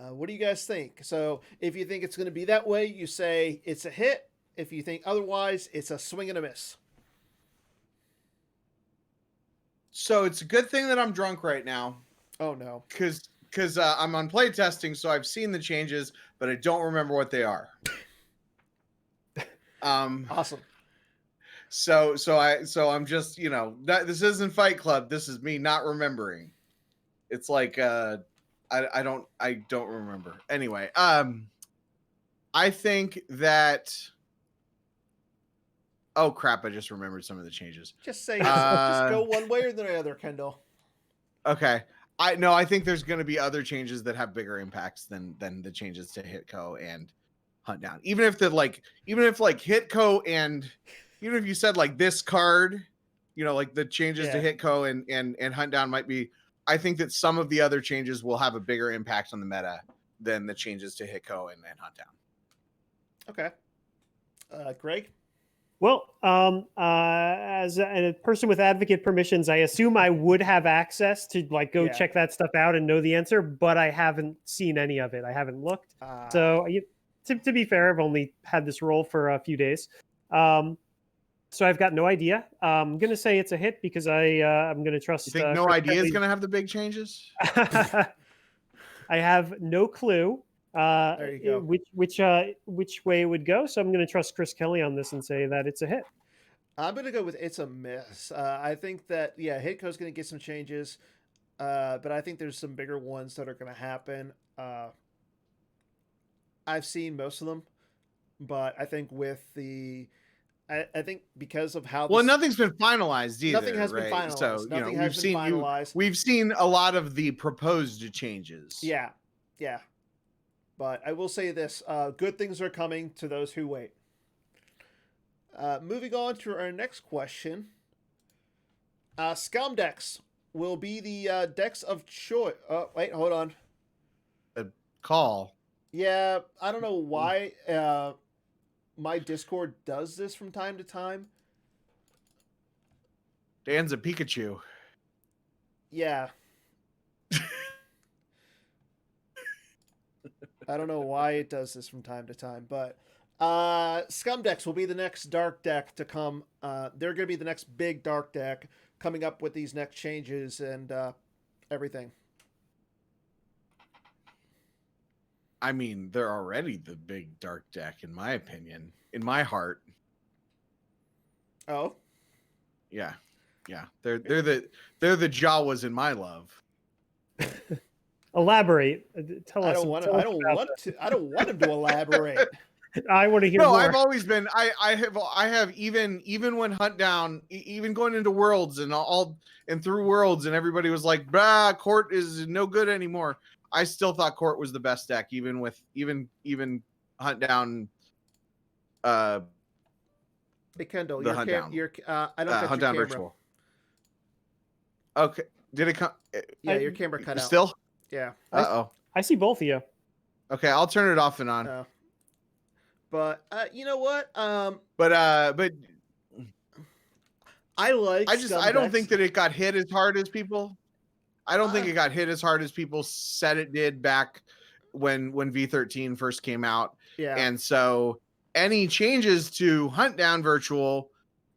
What do you guys think? So if you think it's going to be that way, you say it's a hit. If you think otherwise, it's a swing and a miss. So it's a good thing that I'm drunk right now. Oh, no. Because I'm on playtesting, so I've seen the changes, but I don't remember what they are. Awesome. So I'm just, this isn't Fight Club. This is me not remembering. It's like I don't remember. Anyway, I think that. Oh crap! I just remembered some of the changes. Just say, just go one way or the other, Kendall. Okay. I think there's going to be other changes that have bigger impacts than the changes to Hitco and Hunt Down. Even if Hitco and even if you said like this card, like the changes to Hitco and Hunt Down might be, I think that some of the other changes will have a bigger impact on the meta than the changes to Hitco and Hunt Down. Okay. Greg? Well, as a person with advocate permissions, I assume I would have access to go check that stuff out and know the answer, but I haven't seen any of it. I haven't looked. So to be fair, I've only had this role for a few days. So I've got no idea. I'm going to say it's a hit because I'm going to trust. You think No Idea is going to have the big changes? I have no clue. There you go. Which way it would go. So I'm going to trust Chris Kelly on this and say that it's a hit. I'm going to go with it's a miss. I think that, Hitco's going to get some changes, but I think there's some bigger ones that are going to happen. I've seen most of them, but I think I think because of how nothing's been finalized either. Nothing has been finalized. So nothing has been finalized. We've seen a lot of the proposed changes. Yeah. But I will say this, good things are coming to those who wait. Moving on to our next question. Scum decks will be the decks of choice. Oh, wait, hold on. A call. Yeah, I don't know why my Discord does this from time to time. Dan's a Pikachu. Yeah. I don't know why it does this from time to time, but Scum decks will be the next dark deck to come. They're going to be the next big dark deck coming up with these next changes and everything. I mean, they're already the big dark deck, in my opinion, in my heart. Oh, Yeah, they're the Jawas in my love. Elaborate. Tell I us. don't want to. tell I us don't about want to. I don't want him to elaborate. that. I want to hear No, more. I've always been. I have even when Hunt Down, even going into Worlds and all and through Worlds, and everybody was like, "Bah, Court is no good anymore." I still thought Court was the best deck, even with even Hunt Down. Hey Kendall, The your Hunt cam. Down. Your I don't got Hunt your Down camera. Virtual. Okay, did it come? Yeah, your camera cut out. Still? Yeah. I see both of you. Okay, I'll turn it off and on. But you know what? But I like. I don't think that it got hit as hard as people. I don't think it got hit as hard as people said it did back when V13 first came out. Yeah. And so any changes to Hunt Down Virtual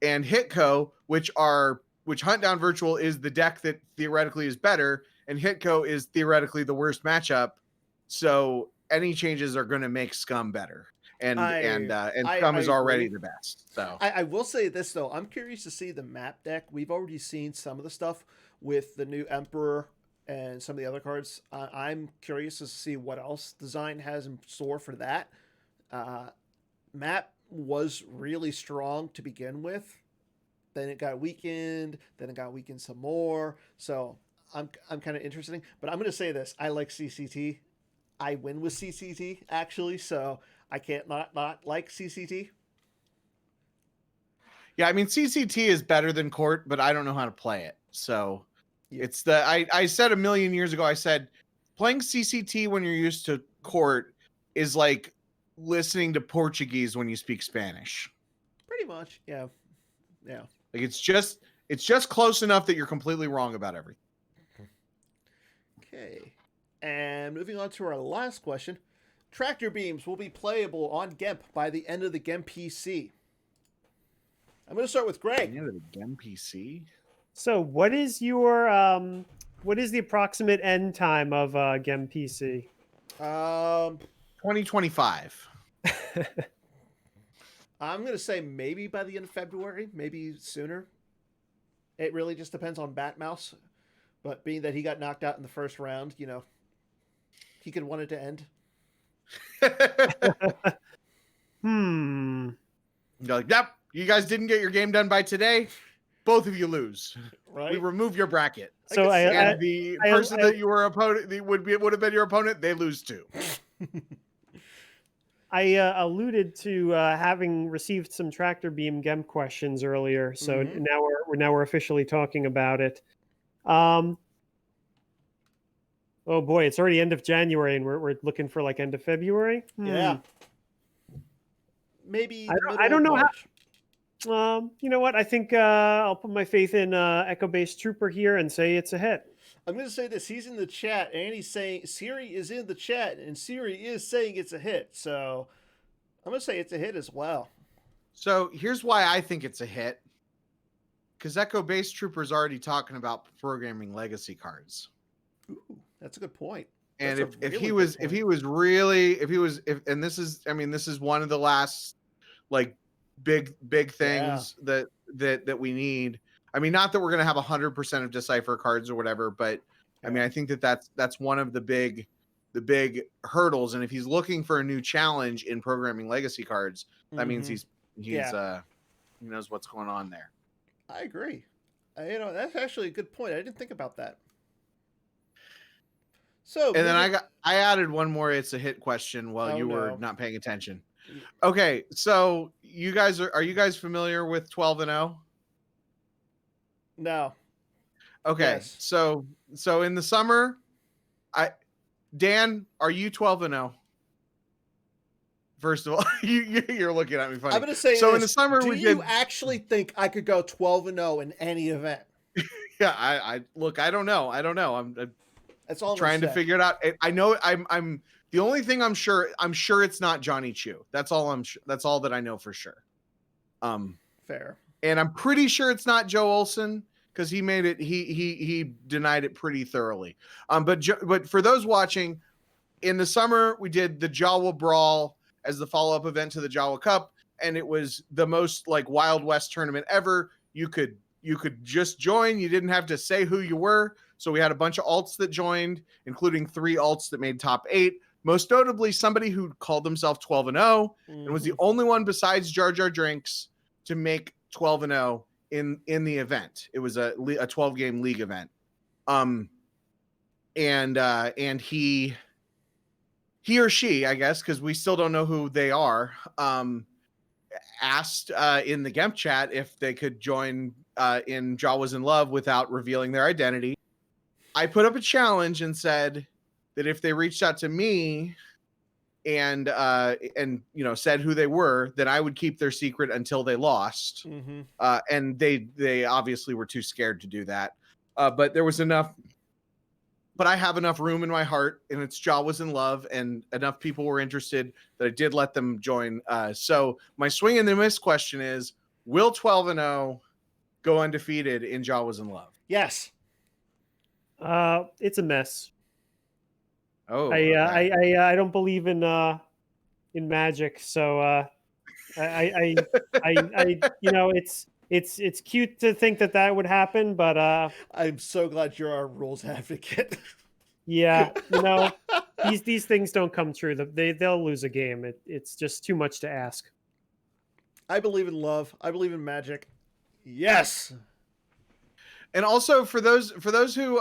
and Hitco, which Hunt Down Virtual is the deck that theoretically is better, and Hitco is theoretically the worst matchup. So any changes are going to make Scum better. And Scum is already the best. So I will say this though, I'm curious to see the map deck. We've already seen some of the stuff with the new Emperor and some of the other cards. I'm curious to see what else Design has in store for that. Map was really strong to begin with. Then it got weakened. Then it got weakened some more. So I'm kind of interested. But I'm going to say this: I like CCT. I win with CCT actually, so I can't not like CCT. Yeah, I mean CCT is better than Court, but I don't know how to play it. So it's the I said a million years ago, I said playing CCT when you're used to Court is like listening to Portuguese when you speak Spanish. Pretty much, yeah. Like it's just close enough that you're completely wrong about everything. Okay. And moving on to our last question. Tractor beams will be playable on GEMP by the end of the GEMP PC. I'm going to start with Greg. The end of the GEMP PC? So what is your what is the approximate end time of GEM PC? 2025. I'm going to say maybe by the end of February, maybe sooner. It really just depends on Batmouse. But being that he got knocked out in the first round, you know, he could want it to end. You're like, yep, you guys didn't get your game done by today. Both of you lose. Right. We remove your bracket. So the person that you were opponent would have been your opponent, they lose too. I alluded to having received some tractor beam GEM questions earlier, so now we're officially talking about it. Oh boy, it's already end of January, and we're looking for like end of February. Yeah. Maybe I don't know March. How. You know what? I think I'll put my faith in Echo Base Trooper here and say it's a hit. I'm going to say this. He's in the chat, and he's saying Siri is in the chat, and Siri is saying it's a hit. So I'm going to say it's a hit as well. So here's why I think it's a hit. Because Echo Base Trooper is already talking about programming legacy cards. Ooh, that's a good point. And if he was this is one of the last like big things that we need. I mean, not that we're going to have 100% of Decipher cards or whatever, but I mean, I think that's one of the big hurdles. And if he's looking for a new challenge in programming legacy cards, that means he knows what's going on there. I agree. That's actually a good point. I didn't think about that. So, and then I added one more. It's a hit question while you were not paying attention. Okay, so you guys are you guys familiar with 12-0? No. Okay, yes. So in the summer, Dan, are you 12-0? First of all, you're looking at me funny. I'm going to say so. In the summer, do you actually think I could go 12-0 in any event? Yeah, I look. I don't know. That's all I'm trying to figure it out. I know. I'm the only thing I'm sure it's not Johnny Chu. That's all that's all that I know for sure. Fair. And I'm pretty sure it's not Joe Olson because he made it. He denied it pretty thoroughly. But for those watching, in the summer, we did the Jawa Brawl as the follow-up event to the Jawa Cup, and it was the most like Wild West tournament ever. You could just join. You didn't have to say who you were. So we had a bunch of alts that joined, including 3 alts that made top 8. Most notably, somebody who called himself 12-0 and was the only one besides Jar Jar Drinks to make 12-0 in the event. It was a 12-game league event. And he or she, I guess, because we still don't know who they are, asked in the Gemp chat if they could join in Jawas in Love without revealing their identity. I put up a challenge and said that if they reached out to me and said who they were, then I would keep their secret until they lost. And they obviously were too scared to do that. But there was enough. But I have enough room in my heart, and it's Jawas in Love, and enough people were interested that I did let them join. So my swing and the miss question is: will 12-0 go undefeated in Jawas in Love? Yes. It's a mess. Oh, I don't believe in magic, so I it's cute to think that would happen, but I'm so glad you're our rules advocate. yeah, these things don't come true. They'll lose a game. It's just too much to ask. I believe in love. I believe in magic. Yes. And also for those who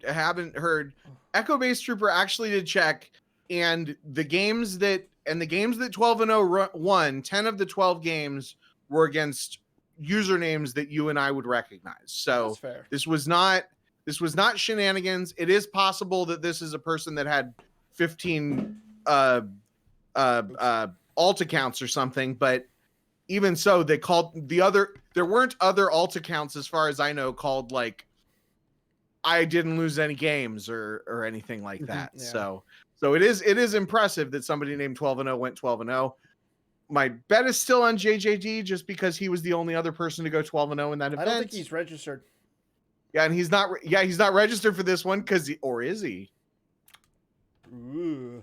haven't heard, Echo Base Trooper actually did check, and the games that 12-0 won, 10 of the 12 games were against usernames that you and I would recognize. So that's fair. This was not shenanigans. It is possible that this is a person that had 15 alt accounts or something, but even so, they called the other. There weren't other alt accounts, as far as I know, called like I didn't lose any games or anything like that. Yeah. So it is impressive that somebody named 12-0 went 12-0. My bet is still on JJD just because he was the only other person to go 12-0 in that event. I don't think he's registered. Yeah, and he's not. Yeah, he's not registered for this one or is he? Ooh.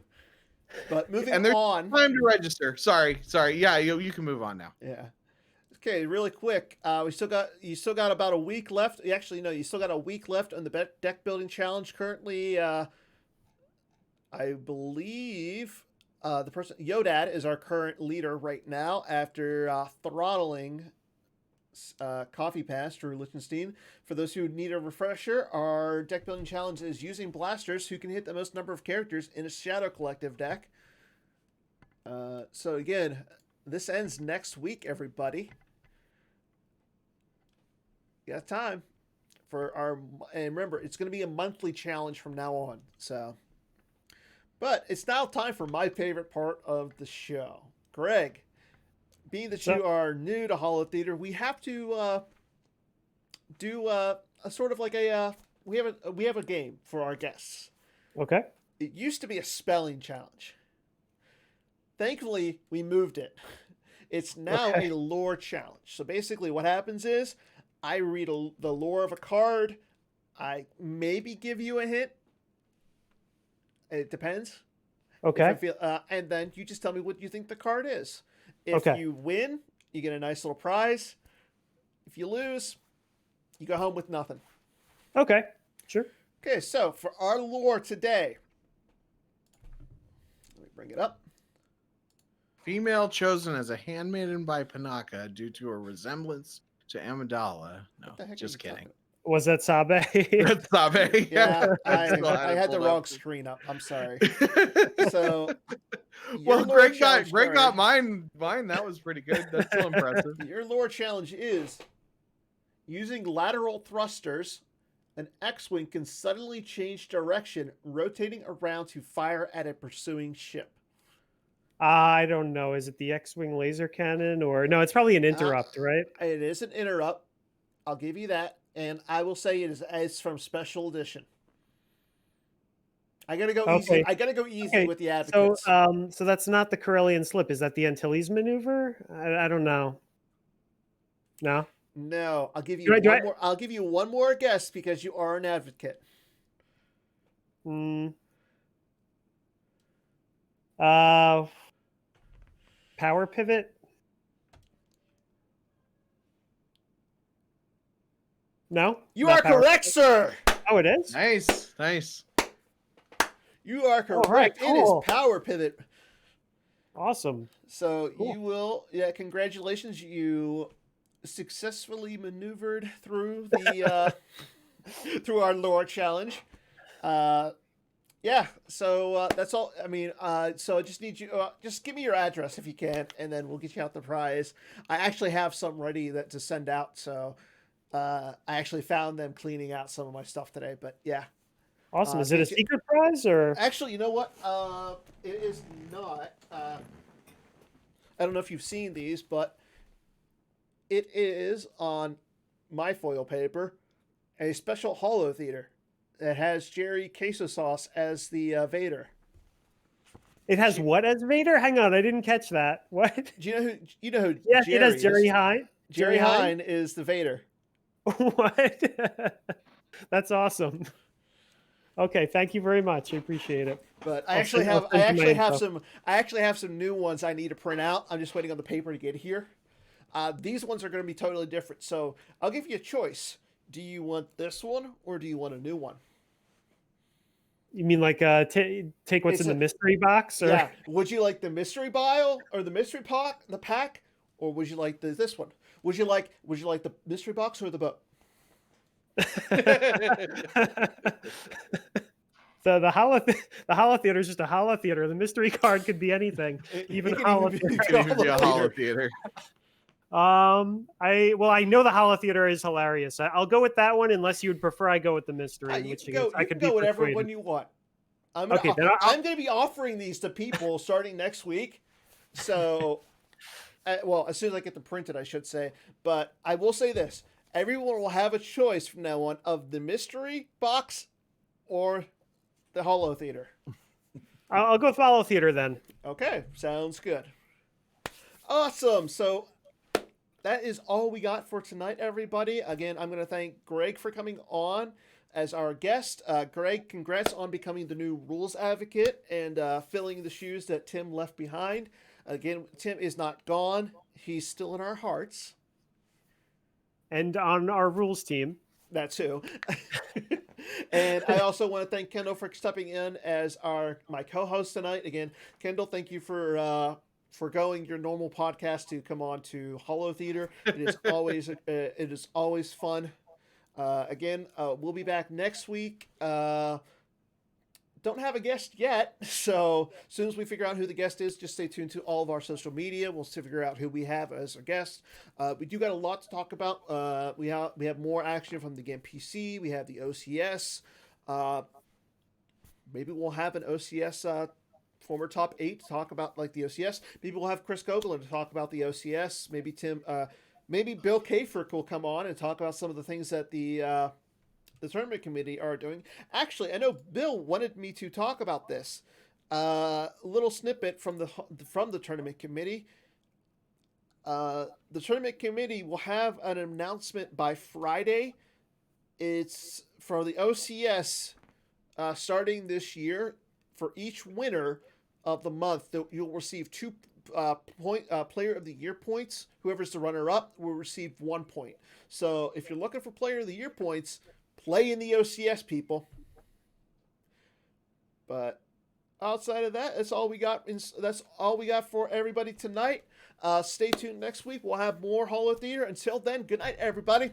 But moving and there's on. Time to register. Sorry. Yeah, you can move on now. Yeah. Okay, really quick. You still got about a week left. Actually, no, you still got a week left on the deck building challenge. Currently, I believe the person Yodad is our current leader right now after throttling Coffee Pass Drew Lichtenstein. For those who need a refresher, our deck building challenge is using blasters who can hit the most number of characters in a Shadow Collective deck. So again, this ends next week, everybody. You got time for and remember, it's going to be a monthly challenge from now on. So, but it's now time for my favorite part of the show. Greg, being that you are new to Holotheatre, we have to do a sort of like we have a game for our guests. Okay. It used to be a spelling challenge. Thankfully, we moved it. It's now a lore challenge. So basically what happens is I read the lore of a card. I maybe give you a hint. It depends. Okay. And then you just tell me what you think the card is. If you win, you get a nice little prize. If you lose, you go home with nothing. Okay. Sure. Okay, so for our lore today, let me bring it up. Female chosen as a handmaiden by Panaka due to a resemblance to Amidala. No, just kidding. Was that Sabe? That's Sabe. Yeah, I had the wrong screen up. I'm sorry. So, well, Greg got mine. That was pretty good. That's still impressive. Your lore challenge is using lateral thrusters. An X-wing can suddenly change direction, rotating around to fire at a pursuing ship. I don't know. Is it the X-wing laser cannon or no? It's probably an interrupt, right? It is an interrupt. I'll give you that, and I will say it's from Special Edition. I gotta go easy. I gotta go easy with the advocates. So that's not the Corellian slip. Is that the Antilles maneuver? I don't know. No. No, I'll give you one more. I'll give you one more guess because you are an advocate. Power pivot. No, You not are power correct, pivot. sir. Oh, it is. Nice. You are All right, correct. It is cool. power pivot. Awesome. So Cool. you will, yeah. Congratulations, you successfully maneuvered through the through our lore challenge. Yeah. So that's all. I mean, so I just need you. Just give me your address if you can, and then we'll get you out the prize. I actually have some ready that to send out. So I actually found them cleaning out some of my stuff today. But yeah. Awesome. Is it a Get you, secret prize or? actually, you know what? It is not. I don't know if you've seen these, but it is on my foil paper a special Holotheatre that has Jerry Queso Sauce as the Vader. It has She- what as Vader? Hang on, I didn't catch that. What? Do you know who? You know who? Yeah, Jerry it has Jerry is. Hine. Jerry Hine is the Vader. What? That's awesome. Okay, thank you very much. I appreciate it. But I'll send you my info. I actually have some new ones I need to print out. I'm just waiting on the paper to get here. These ones are going to be totally different. So I'll give you a choice. Do you want this one or do you want a new one? You mean like take what's It's in the a- mystery box? Or... Yeah. Would you like the mystery vial or the mystery pack, or would you like this one? Would you like the mystery box or the boat? So the Holotheatre is just a Holotheatre. The mystery card could be anything, even It can even be- Holotheatre. It could even be a Holotheatre. Holotheater. I know the Holotheatre is hilarious. I'll go with that one unless you would prefer I go with the mystery. You which can go. I You could can be go whatever persuaded. one you want. Okay, then I'm going to be offering these to people starting next week. So, well, as soon as I get them printed, I should say. But I will say this: everyone will have a choice from now on of the mystery box or the Holotheatre. I'll go with Holotheatre then. Okay, sounds good. Awesome. So that is all we got for tonight, everybody. Again, I'm going to thank Greg for coming on as our guest. Greg, congrats on becoming the new rules advocate and filling the shoes that Tim left behind. Again, Tim is not gone. He's still in our hearts. And on our rules team. That too. And I also want to thank Kendall for stepping in as my co-host tonight. Again, Kendall, thank you for going your normal podcast to come on to Holotheatre. It is always fun. Again, we'll be back next week. Don't have a guest yet, so as soon as we figure out who the guest is, just stay tuned to all of our social media. We'll figure out who we have as a guest. We do got a lot to talk about. We have more action from the game PC. We have the OCS. Maybe we'll have an OCS former top 8 to talk about like the OCS. Maybe we'll have Chris Gogolin to talk about the OCS. Maybe maybe Bill Kafrick will come on and talk about some of the things that the tournament committee are doing. Actually, I know Bill wanted me to talk about this. A little snippet from the tournament committee. The tournament committee will have an announcement by Friday. It's for the OCS starting this year. For each winner of the month, you'll receive 2 player of the year points. Whoever's the runner up will receive 1 point. So if you're looking for player of the year points, play in the OCS, people. But outside of that, that's all we got. That's all we got for everybody tonight. Stay tuned next week. We'll have more Holotheatre. Until then, good night, everybody.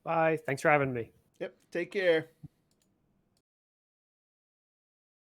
Bye. Thanks for having me. Yep. Take care.